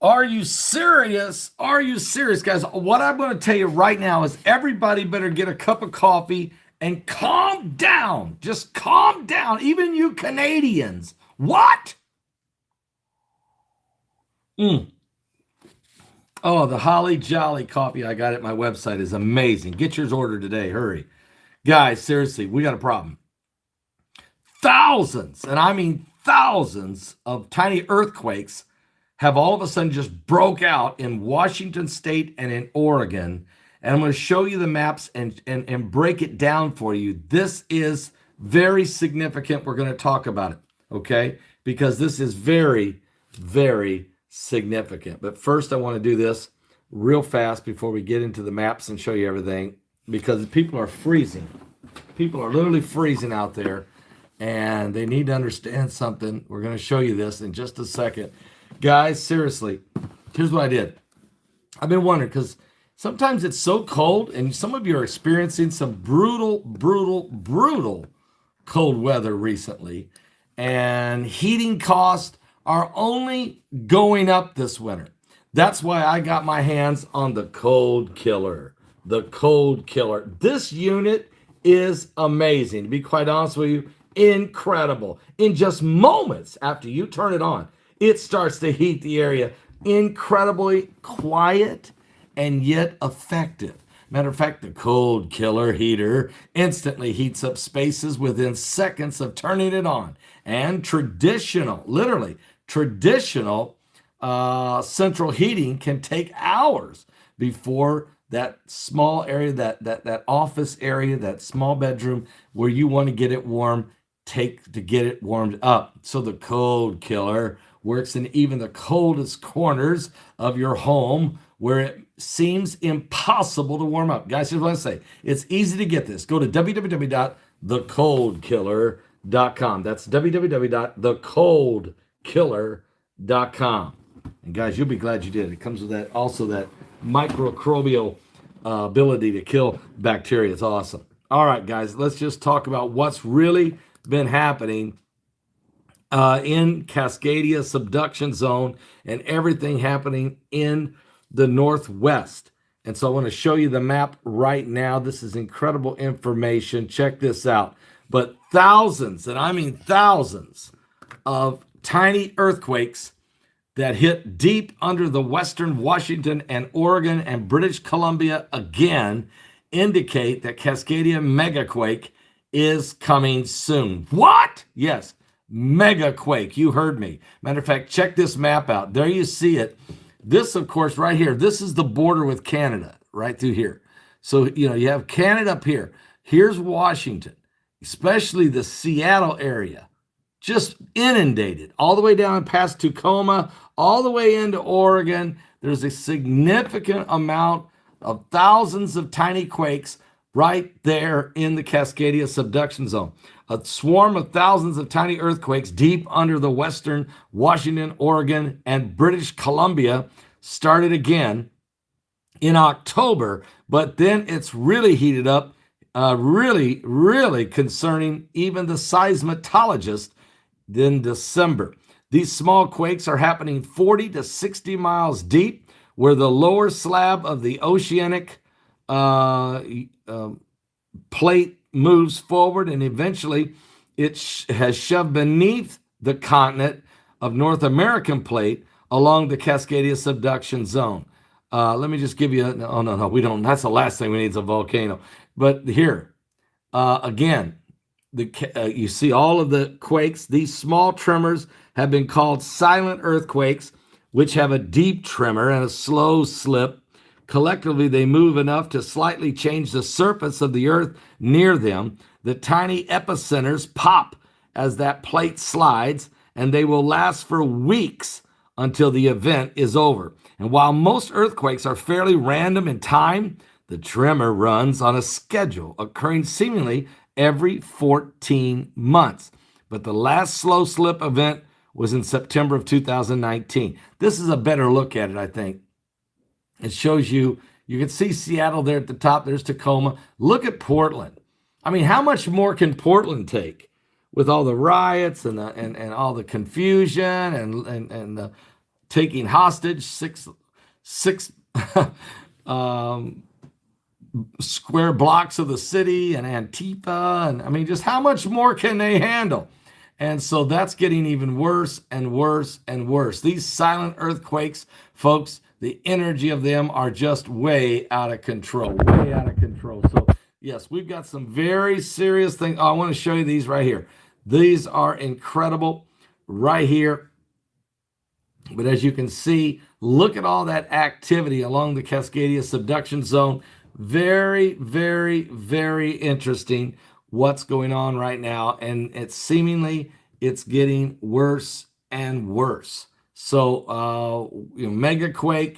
Are you serious? Are you serious, guys? What I'm going to tell you right now is everybody better get a cup of coffee and calm down. Just calm down. Even you Canadians. What? Mm. Oh, the Holly Jolly coffee I got at my website is amazing. Get yours ordered today. Hurry. Guys, seriously, we got a problem. Thousands, and I mean thousands of tiny earthquakes have all of a sudden just broke out in Washington State and in Oregon. And I'm going to show you the maps and break it down for you. This is very significant. We're going to talk about it, okay? Because this is very, very significant. But first, I want to do this real fast before we get into the maps and show you everything, because people are freezing. People are literally freezing out there, and they need to understand something. We're going to show you this in just a second. Guys, seriously, here's what I did. I've been wondering, because sometimes it's so cold, and some of you are experiencing some brutal cold weather recently, and heating costs are only going up this winter. That's why I got my hands on the Cold Killer. The Cold Killer. This unit is amazing. To be quite honest with you, incredible. In just moments after you turn it on, it starts to heat the area. Incredibly quiet and yet effective. Matter of fact, the Cold Killer heater instantly heats up spaces within seconds of turning it on. And traditional, literally traditional central heating can take hours before that small area, that office area, that small bedroom where you want to get it warm, to get it warmed up. So the Cold Killer works in even the coldest corners of your home where it seems impossible to warm up. Guys, here's what I say. It's easy to get this. Go to www.thecoldkiller.com. That's www.thecoldkiller.com. And guys, you'll be glad you did. It comes with that microbial ability to kill bacteria. It's awesome. All right, guys, let's just talk about what's really been happening in Cascadia subduction zone and everything happening in the Northwest. And so I want to show you the map right now. This is incredible information. Check this out. But thousands, and I mean thousands, of tiny earthquakes that hit deep under the western Washington and Oregon and British Columbia again indicate that Cascadia Megaquake is coming soon. What? Yes, Megaquake. You heard me. Matter of fact, check this map out. There you see it. This, of course, right here, this is the border with Canada, right through here. So, you have Canada up here. Here's Washington, especially the Seattle area, just inundated all the way down past Tacoma, all the way into Oregon. There's a significant amount of thousands of tiny quakes right there in the Cascadia subduction zone. A swarm of thousands of tiny earthquakes deep under the western Washington, Oregon, and British Columbia started again in October, but then it's really heated up, really concerning even the seismologists in December. These small quakes are happening 40 to 60 miles deep, where the lower slab of the oceanic plate moves forward, and eventually it has shoved beneath the continent of North American plate along the Cascadia subduction zone. Let me just give you, no, we don't, that's the last thing we need is a volcano. But here, again, you see all of the quakes. These small tremors have been called silent earthquakes, which have a deep tremor and a slow slip. Collectively, they move enough to slightly change the surface of the earth near them. The tiny epicenters pop as that plate slides, and they will last for weeks until the event is over. And while most earthquakes are fairly random in time, the tremor runs on a schedule, occurring seemingly every 14 months. But the last slow slip event was in September of 2019. This is a better look at it, I think. It shows you can see Seattle there at the top. There's Tacoma. Look at Portland. I mean, how much more can Portland take with all the riots and all the confusion and the taking hostage six square blocks of the city and Antifa. And I mean, just how much more can they handle? And so that's getting even worse and worse and worse. These silent earthquakes, folks, the energy of them are just way out of control, way out of control. So yes, we've got some very serious things. Oh, I want to show you these right here. These are incredible right here. But as you can see, look at all that activity along the Cascadia subduction zone. Very, very, very interesting what's going on right now. And it's seemingly it's getting worse and worse. So, Megaquake,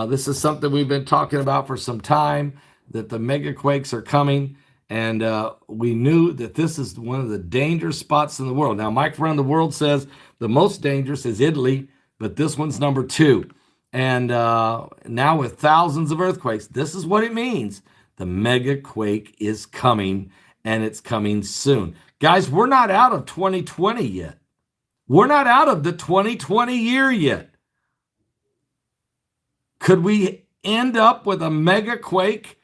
this is something we've been talking about for some time, that the Megaquakes are coming. And we knew that this is one of the dangerous spots in the world. Now, Mike around the world says the most dangerous is Italy, but this one's number 2. And now with thousands of earthquakes, this is what it means. The Megaquake is coming, and it's coming soon. Guys, we're not out of 2020 yet. We're not out of the 2020 year yet. Could we end up with a Megaquake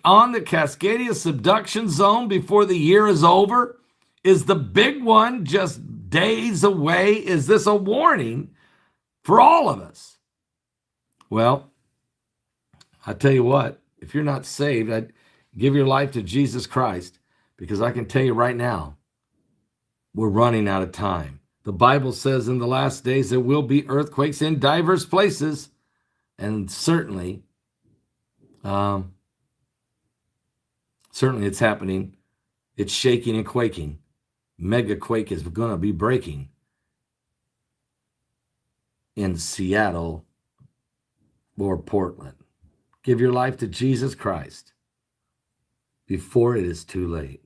on the Cascadia subduction zone before the year is over? Is the big one just days away? Is this a warning for all of us? Well, I tell you what, if you're not saved, I'd give your life to Jesus Christ, because I can tell you right now, we're running out of time. The Bible says in the last days there will be earthquakes in diverse places, and certainly it's happening. It's shaking and quaking. Megaquake is going to be breaking in Seattle or Portland. Give your life to Jesus Christ before it is too late.